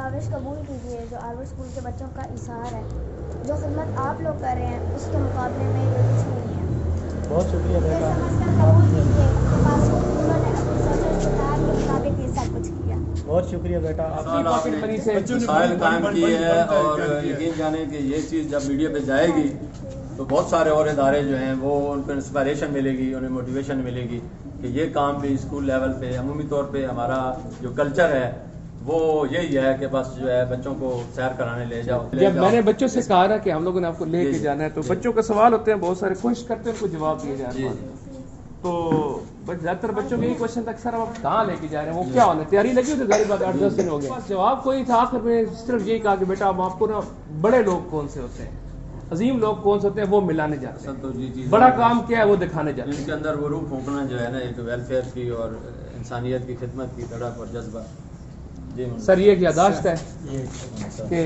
کاوش قبول کیجیے جو آرور اسکول کے بچوں کا اظہار ہے. جو خدمت آپ لوگ کر رہے ہیں اس کے مقابلے میں یہ کچھ نہیں ہے. بہت شکریہ بیٹا. سمجھ کر قبول کیجیے کہ معصوم انہوں نے اپنی سوچ استطاعت کے مطابق یہ سب کچھ کیا. بہت شکریہ بیٹا. آپ نے مسائل قائم کی ہے اور یقین جانیں کہ یہ چیز جب میڈیا پہ جائے گی تو بہت سارے اور ادارے جو ہیں وہ ان کو انسپائریشن ملے گی, انہیں موٹیویشن ملے گی کہ یہ کام بھی اسکول لیول پہ عمومی طور پہ ہمارا جو کلچر ہے وہ یہی ہے کہ بس جو ہے بچوں کو سیر کرانے لے جاؤ. جب میں نے بچوں سے کہا نا کہ ہم لوگوں نے آپ کو لے کے جانا ہے تو بچوں کا سوال ہوتے ہیں, بہت سارے کوشش کرتے ہیں ان کو جواب دیے جا رہے ہیں. تو زیادہ تر بچوں کے یہی کوشچن تھا کہ سر آپ کہاں لے کے جا رہے ہیں, وہ کیا ہونا تیاری لگی ہوئی, ظاہر بات 8-10 دن ہو گئے. جواب کوئی تھا آخر میں صرف یہی کہا کہ بیٹا اب آپ کو نا بڑے لوگ کون سے ہوتے ہیں, عظیم لوگ کون سے ہوتے ہیں وہ ملانے جاتے ہیں, بڑا کام کیا ہے وہ دکھانے جاتے ہیں. ان کے اندر وہ روح پھونکنا جو ہے نا ایک ویلفیئر کی اور انسانیت کی خدمت کی تڑپ اور جذبہ. سر یہ یادداشت ہے کہ